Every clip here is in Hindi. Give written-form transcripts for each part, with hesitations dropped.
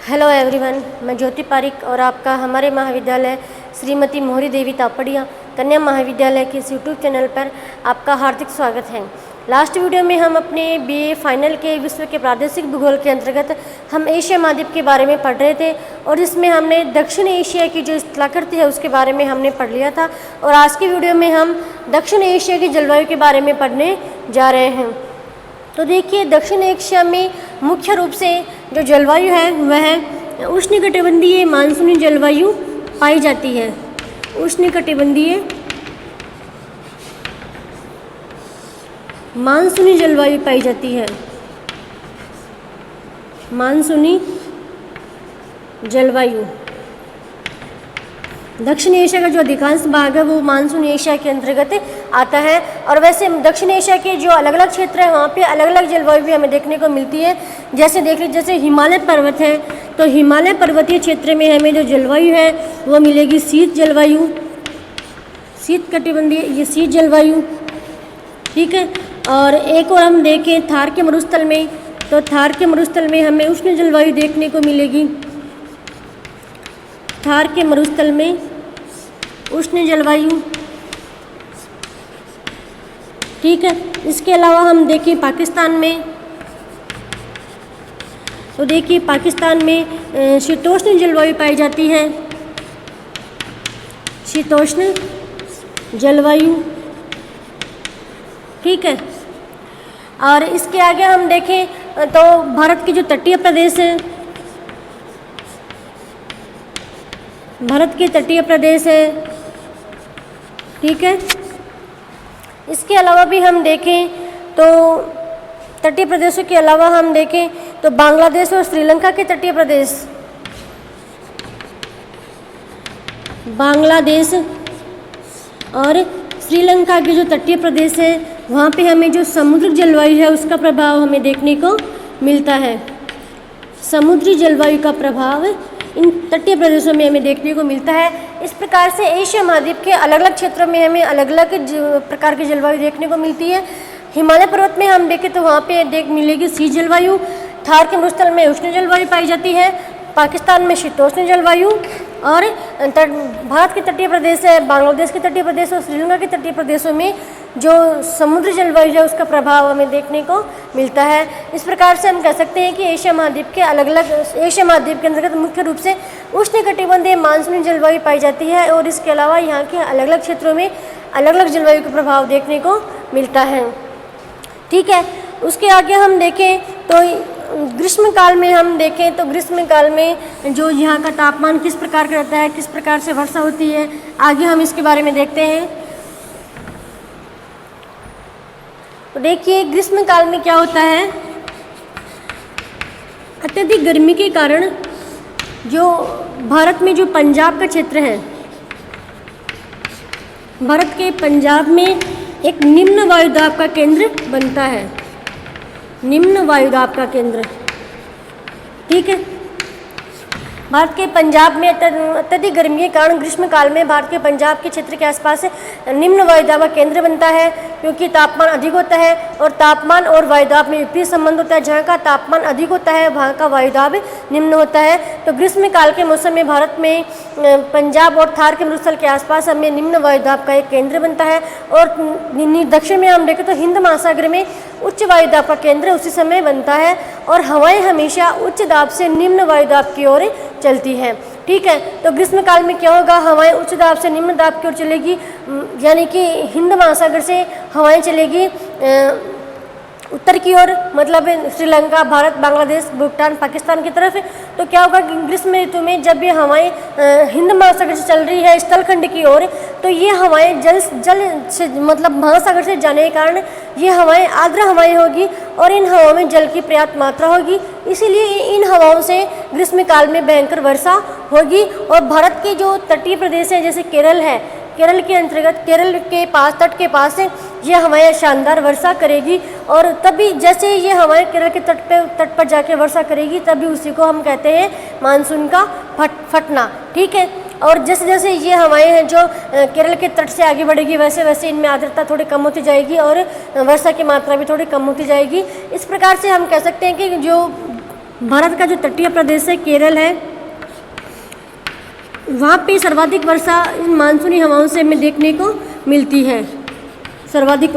हेलो एवरीवन, मैं ज्योति पारिक और आपका हमारे महाविद्यालय श्रीमती मोहरी देवी तापड़िया कन्या महाविद्यालय के इस यूट्यूब चैनल पर आपका हार्दिक स्वागत है। लास्ट वीडियो में हम अपने बीए फाइनल के विश्व के प्रादेशिक भूगोल के अंतर्गत हम एशिया महाद्वीप के बारे में पढ़ रहे थे और जिसमें हमने दक्षिण एशिया की जो स्थलाकृति है उसके बारे में हमने पढ़ लिया था। और आज की वीडियो में हम दक्षिण एशिया की जलवायु के बारे में पढ़ने जा रहे हैं। तो देखिए, दक्षिण एशिया में मुख्य रूप से जो जलवायु है वह उष्णकटिबंधीय मानसूनी जलवायु पाई जाती है। उष्णकटिबंधीय मानसूनी जलवायु पाई जाती है। मानसूनी जलवायु दक्षिण एशिया का जो अधिकांश भाग है वो मानसून एशिया के अंतर्गत आता है। और वैसे दक्षिण एशिया के जो अलग अलग क्षेत्र हैं वहाँ पे अलग अलग जलवायु भी हमें देखने को मिलती है। जैसे देख लीजिए, जैसे हिमालय पर्वत है तो हिमालय पर्वतीय क्षेत्र में हमें जो जलवायु है वो मिलेगी शीत जलवायु, शीत कटिबंधीय, ये शीत जलवायु, ठीक है। और एक और हम देखें थार के मरुस्थल में, तो थार के मरुस्थल में हमें उष्ण जलवायु देखने को मिलेगी। थार के मरुस्थल में उष्ण जलवायु, ठीक है। इसके अलावा हम देखें पाकिस्तान में, तो देखिए पाकिस्तान में शीतोष्ण जलवायु पाई जाती है। शीतोष्ण जलवायु, ठीक है। और इसके आगे हम देखें तो भारत के जो तटीय प्रदेश हैं, भारत के तटीय प्रदेश है, ठीक है। इसके अलावा भी हम देखें तो तटीय प्रदेशों के अलावा हम देखें तो बांग्लादेश और श्रीलंका के तटीय प्रदेश, बांग्लादेश और श्रीलंका के जो तटीय प्रदेश है वहाँ पे हमें जो समुद्री जलवायु है उसका प्रभाव हमें देखने को मिलता है। समुद्री जलवायु का प्रभाव इन तटीय प्रदेशों में हमें देखने को मिलता है। इस प्रकार से एशिया महाद्वीप के अलग अलग क्षेत्रों में हमें अलग अलग प्रकार की जलवायु देखने को मिलती है। हिमालय पर्वत में हम देखें तो वहाँ पे मिलेगी शीत जलवायु। थार के मरुस्थल में उष्ण जलवायु पाई जाती है। पाकिस्तान में शीतोष्ण जलवायु। और भारत के तटीय प्रदेश है, बांग्लादेश के तटीय प्रदेश और श्रीलंका के तटीय प्रदेशों में जो समुद्री जलवायु है उसका प्रभाव हमें देखने को मिलता है। इस प्रकार से हम कह सकते हैं कि एशिया महाद्वीप के अलग अलग, एशिया महाद्वीप के अंतर्गत मुख्य रूप से उष्णकटिबंधीय मानसूनी जलवायु पाई जाती है और इसके अलावा यहाँ के अलग अलग क्षेत्रों में अलग अलग जलवायु का प्रभाव देखने को मिलता है, ठीक है। उसके आगे हम देखें तो ग्रीष्म काल में हम देखें तो ग्रीष्म काल में जो यहाँ का तापमान किस प्रकार का रहता है, किस प्रकार से वर्षा होती है, आगे हम इसके बारे में देखते हैं। तो देखिए ग्रीष्म काल में क्या होता है, अत्यधिक गर्मी के कारण जो भारत में जो पंजाब का क्षेत्र है, भारत के पंजाब में एक निम्न वायुदाब का केंद्र बनता है। निम्न वायुदाब का केंद्र, ठीक है। भारत के पंजाब में अत्यधिक गर्मी के कारण ग्रीष्म काल में भारत के पंजाब के क्षेत्र के आसपास निम्न वायुदाब का केंद्र बनता है, क्योंकि तापमान अधिक होता है और तापमान और वायुदाब में विपरीत संबंध होता है। जहाँ का तापमान अधिक होता है वहाँ का वायुदाब निम्न होता है। तो ग्रीष्म काल के मौसम में भारत में पंजाब और थार के मरुस्थल के आसपास हमें निम्न वायुदाब का एक केंद्र बनता है। और दक्षिण में हम देखें तो हिंद महासागर में उच्च वायुदाब का केंद्र उसी समय बनता है और हवाएं हमेशा उच्च दाब से निम्न वायुदाब की ओर चलती है, ठीक है। तो ग्रीष्म काल में क्या होगा, हवाएं उच्च दाब से निम्न दाब की ओर चलेगी, यानी कि हिंद महासागर से हवाएं चलेगी उत्तर की ओर, मतलब श्रीलंका, भारत, बांग्लादेश, भूटान, पाकिस्तान की तरफ। तो क्या होगा कि ग्रीष्म ऋतु में जब ये हवाएं हिंद महासागर से चल रही है स्थलखंड की ओर, तो ये हवाएं जल से मतलब महासागर से जाने के कारण ये हवाएं आर्द्र हवाएं होगी और इन हवाओं में जल की पर्याप्त मात्रा होगी। इसीलिए इन हवाओं से ग्रीष्म काल में भयंकर वर्षा होगी। और भारत के जो तटीय प्रदेश हैं जैसे केरल है, केरल के अंतर्गत केरल के पास, तट के पास ये हवाएं शानदार वर्षा करेगी। और तभी जैसे ये हवाएं केरल के तट पर जाके वर्षा करेगी तभी उसी को हम कहते हैं मानसून का फटना, ठीक है। और जैसे जैसे ये हवाएं हैं जो केरल के तट से आगे बढ़ेगी वैसे वैसे इनमें आर्द्रता थोड़ी कम होती जाएगी और वर्षा की मात्रा भी थोड़ी कम होती जाएगी। इस प्रकार से हम कह सकते हैं कि जो भारत का जो तटीय प्रदेश है केरल है, वहाँ पे सर्वाधिक वर्षा इन मानसूनी हवाओं से हमें देखने को मिलती है। सर्वाधिक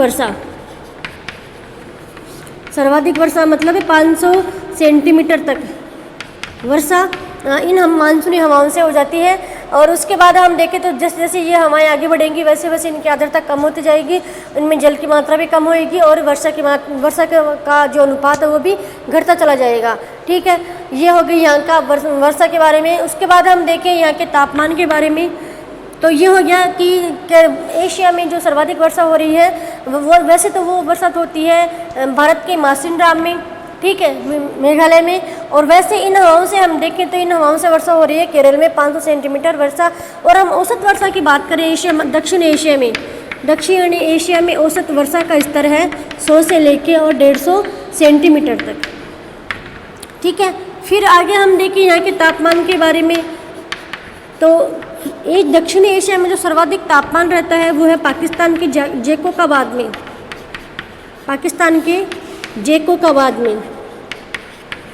वर्षा मतलब है 500 सेंटीमीटर तक वर्षा इन हम मानसूनी हवाओं से हो जाती है। और उसके बाद हम देखें तो जैसे जैसे ये हवाएं आगे बढ़ेंगी वैसे वैसे इनकी आर्द्रता कम होती जाएगी, इनमें जल की मात्रा भी कम होएगी और वर्षा का जो अनुपात है वो भी घटता चला जाएगा। ठीक है, ये हो गई यहाँ का वर्षा के बारे में। उसके बाद हम देखें यहाँ के तापमान के बारे में, तो ये हो गया कि एशिया में जो सर्वाधिक वर्षा हो रही है वो वैसे तो वो वर्षा होती है भारत के मासिनराम में, ठीक है, मेघालय में। और वैसे इन हवाओं से हम देखें तो इन हवाओं से वर्षा हो रही है केरल में 500 सेंटीमीटर वर्षा। और हम औसत वर्षा की बात करें दक्षिण एशिया में औसत वर्षा का स्तर है 100 से लेके और 150 सेंटीमीटर तक। ठीक है, फिर आगे हम देखें यहाँ के तापमान के बारे में, तो एक दक्षिणी एशिया में जो सर्वाधिक तापमान रहता है वो है पाकिस्तान के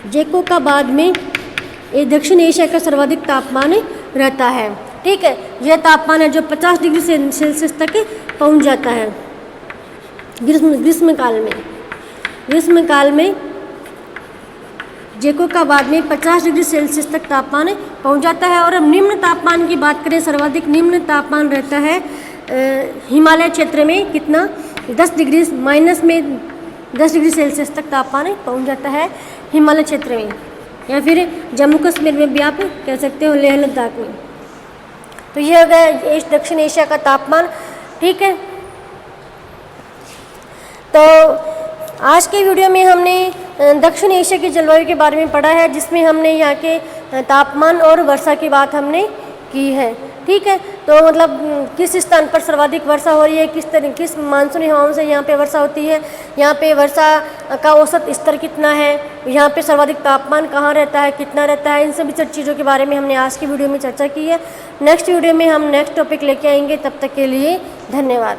जेकोकाबाद में ये दक्षिण एशिया का सर्वाधिक तापमान रहता है। ठीक है, यह तापमान है जो 50 डिग्री सेल्सियस तक पहुंच जाता है ग्रीष्मकाल में जेकोकाबाद में 50 डिग्री सेल्सियस तक तापमान पहुंच जाता है। और अब निम्न तापमान की बात करें, सर्वाधिक निम्न तापमान रहता है हिमालय क्षेत्र में कितना 10 डिग्री सेल्सियस तक तापमान पहुंच जाता है हिमालय क्षेत्र में, या फिर जम्मू कश्मीर में भी आप कह सकते हो, लेह लद्दाख में। तो ये हो गया दक्षिण एशिया का तापमान। ठीक है, तो आज के वीडियो में हमने दक्षिण एशिया की जलवायु के बारे में पढ़ा है, जिसमें हमने यहाँ के तापमान और वर्षा की बात हमने की है। ठीक है, तो मतलब किस स्थान पर सर्वाधिक वर्षा हो रही है, किस मानसूनी हवाओं से यहाँ पे वर्षा होती है, यहाँ पे वर्षा का औसत स्तर कितना है, यहाँ पे सर्वाधिक तापमान कहाँ रहता है, कितना रहता है, इन सभी चीज़ों के बारे में हमने आज की वीडियो में चर्चा की है। नेक्स्ट वीडियो में हम नेक्स्ट टॉपिक लेके आएंगे, तब तक के लिए धन्यवाद।